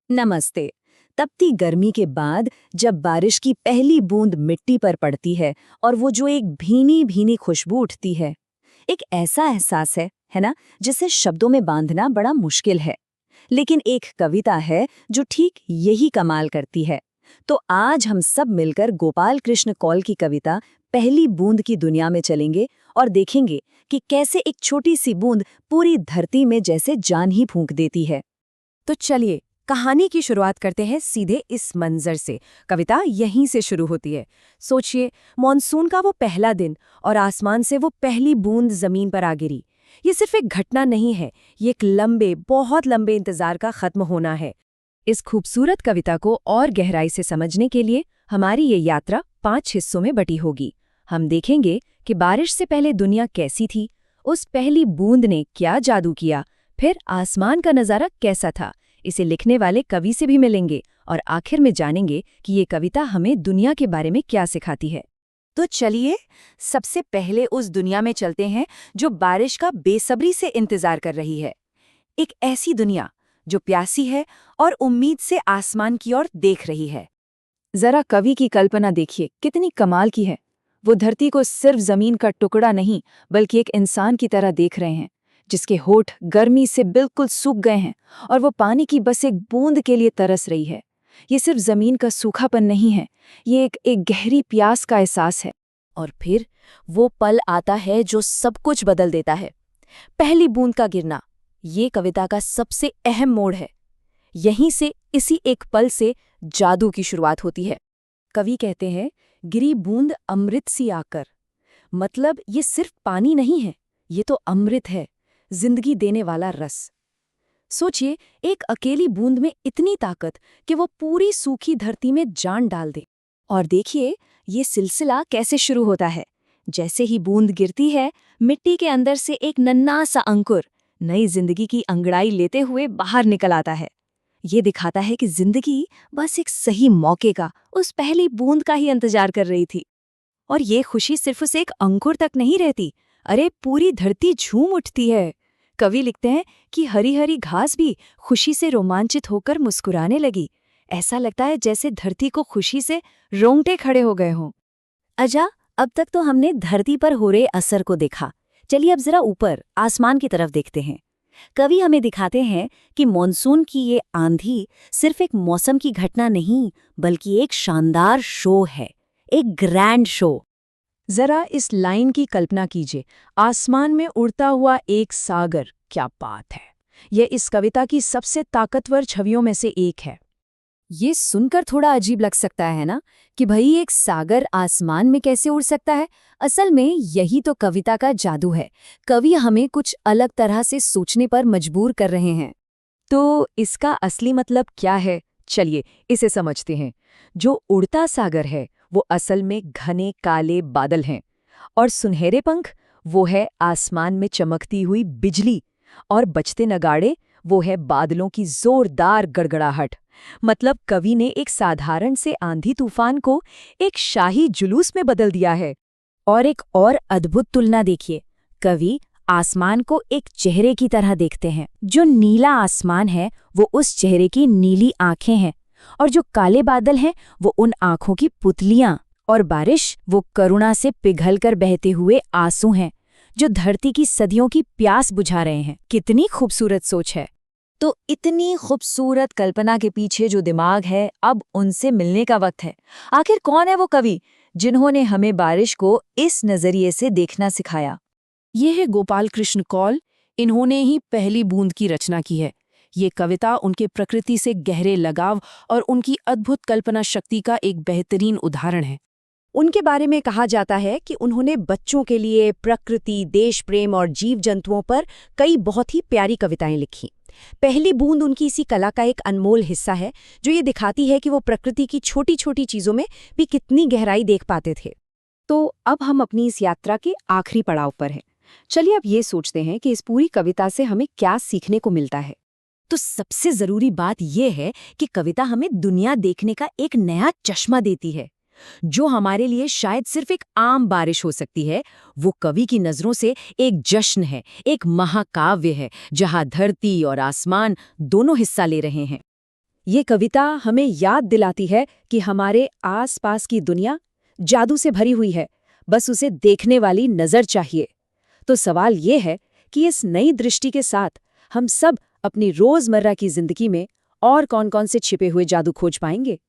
नमस्ते। तपती गर्मी के बाद जब बारिश की पहली बूंद मिट्टी पर पड़ती है और वो जो एक भीनी भीनी खुशबू उठती है, एक ऐसा एहसास है ना, जिसे शब्दों में बांधना बड़ा मुश्किल है। लेकिन एक कविता है जो ठीक यही कमाल करती है। तो आज हम सब मिलकर गोपाल कृष्ण कौल की कविता पहली बूंद की दुनिया में चलेंगे और देखेंगे कि कैसे एक छोटी सी बूंद पूरी धरती में जैसे जान ही फूंक देती है। तो चलिए कहानी की शुरुआत करते हैं सीधे इस मंजर से। कविता यहीं से शुरू होती है। सोचिए, मॉनसून का वो पहला दिन और आसमान से वो पहली बूंद जमीन पर आ गिरी। ये सिर्फ एक घटना नहीं है, ये एक लंबे, बहुत लंबे इंतजार का खत्म होना है। इस खूबसूरत कविता को और गहराई से समझने के लिए हमारी ये यात्रा 5 हिस्सों में बटी होगी। हम देखेंगे कि बारिश से पहले दुनिया कैसी थी, उस पहली बूंद ने क्या जादू किया, फिर आसमान का नज़ारा कैसा था, इसे लिखने वाले कवि से भी मिलेंगे और आखिर में जानेंगे कि ये कविता हमें दुनिया के बारे में क्या सिखाती है। तो चलिए सबसे पहले उस दुनिया में चलते हैं जो बारिश का बेसब्री से इंतजार कर रही है। एक ऐसी दुनिया जो प्यासी है और उम्मीद से आसमान की ओर देख रही है। जरा कवि की कल्पना देखिए, कितनी कमाल की है। वो धरती को सिर्फ जमीन का टुकड़ा नहीं बल्कि एक इंसान की तरह देख रहे हैं, जिसके होठ गर्मी से बिल्कुल सूख गए हैं और वो पानी की बस एक बूंद के लिए तरस रही है। ये सिर्फ जमीन का सूखापन नहीं है, ये एक गहरी प्यास का एहसास है। और फिर वो पल आता है जो सब कुछ बदल देता है। पहली बूंद का गिरना, ये कविता का सबसे अहम मोड़ है। यहीं से, इसी एक पल से जादू की शुरुआत होती है। कवि कहते हैं, गिरी बूंद अमृत सी आकर। मतलब ये सिर्फ पानी नहीं है, ये तो अमृत है, जिंदगी देने वाला रस। सोचिए, एक अकेली बूंद में इतनी ताकत कि वो पूरी सूखी धरती में जान डाल दे। और देखिए ये सिलसिला कैसे शुरू होता है। जैसे ही बूंद गिरती है, मिट्टी के अंदर से एक नन्हा सा अंकुर नई जिंदगी की अंगड़ाई लेते हुए बाहर निकल आता है। ये दिखाता है कि जिंदगी बस एक सही मौके का, उस पहली बूंद का ही इंतजार कर रही थी। और ये खुशी सिर्फ उस एक अंकुर तक नहीं रहती, अरे पूरी धरती झूम उठती है। कवि लिखते हैं कि हरी हरी घास भी खुशी से रोमांचित होकर मुस्कुराने लगी। ऐसा लगता है जैसे धरती को खुशी से रोंगटे खड़े हो गए हों। अच्छा, अब तक तो हमने धरती पर हो रहे असर को देखा। चलिए अब जरा ऊपर आसमान की तरफ देखते हैं। कवि हमें दिखाते हैं कि मॉनसून की ये आंधी सिर्फ एक मौसम की घटना नहीं, बल्कि एक शानदार शो है, एक ग्रैंड शो। जरा इस लाइन की कल्पना कीजिए, आसमान में उड़ता हुआ एक सागर। क्या बात है! यह इस कविता की सबसे ताकतवर छवियों में से एक है। ये सुनकर थोड़ा अजीब लग सकता है ना, कि भाई एक सागर आसमान में कैसे उड़ सकता है। असल में यही तो कविता का जादू है। कवि हमें कुछ अलग तरह से सोचने पर मजबूर कर रहे हैं। तो इसका असली मतलब क्या है, चलिए इसे समझते हैं। जो उड़ता सागर है वो असल में घने काले बादल हैं, और सुनहरे पंख वो है आसमान में चमकती हुई बिजली, और बजते नगाड़े वो है बादलों की जोरदार गड़गड़ाहट। मतलब कवि ने एक साधारण से आंधी तूफान को एक शाही जुलूस में बदल दिया है। और एक और अद्भुत तुलना देखिए, कवि आसमान को एक चेहरे की तरह देखते हैं। जो नीला आसमान है वो उस चेहरे की नीली आंखें हैं, और जो काले बादल हैं वो उन आंखों की पुतलियां, और बारिश वो करुणा से पिघलकर बहते हुए आंसू हैं, जो धरती की सदियों की प्यास बुझा रहे हैं। कितनी खूबसूरत सोच है। तो इतनी खूबसूरत कल्पना के पीछे जो दिमाग है, अब उनसे मिलने का वक्त है। आखिर कौन है वो कवि जिन्होंने हमें बारिश को इस नजरिए से देखना सिखाया? ये है गोपाल कृष्ण कौल। इन्होंने ही पहली बूंद की रचना की है। ये कविता उनके प्रकृति से गहरे लगाव और उनकी अद्भुत कल्पना शक्ति का एक बेहतरीन उदाहरण है। उनके बारे में कहा जाता है कि उन्होंने बच्चों के लिए प्रकृति, देश प्रेम और जीव जंतुओं पर कई बहुत ही प्यारी कविताएं लिखी। पहली बूंद उनकी इसी कला का एक अनमोल हिस्सा है, जो ये दिखाती है कि वो प्रकृति की छोटी छोटी चीजों में भी कितनी गहराई देख पाते थे। तो अब हम अपनी इस यात्रा के आखिरी पड़ाव पर हैं। चलिए अब ये सोचते हैं कि इस पूरी कविता से हमें क्या सीखने को मिलता है। तो सबसे जरूरी बात यह है कि कविता हमें दुनिया देखने का एक नया चश्मा देती है। जो हमारे लिए शायद सिर्फ एक आम बारिश हो सकती है, वो कवि की नजरों से एक जश्न है, एक महाकाव्य है, जहां धरती और आसमान दोनों हिस्सा ले रहे हैं। ये कविता हमें याद दिलाती है कि हमारे आसपास की दुनिया जादू से भरी हुई है, बस उसे देखने वाली नजर चाहिए। तो सवाल ये है कि इस नई दृष्टि के साथ हम सब अपनी रोजमर्रा की जिंदगी में और कौन-कौन से छिपे हुए जादू खोज पाएंगे।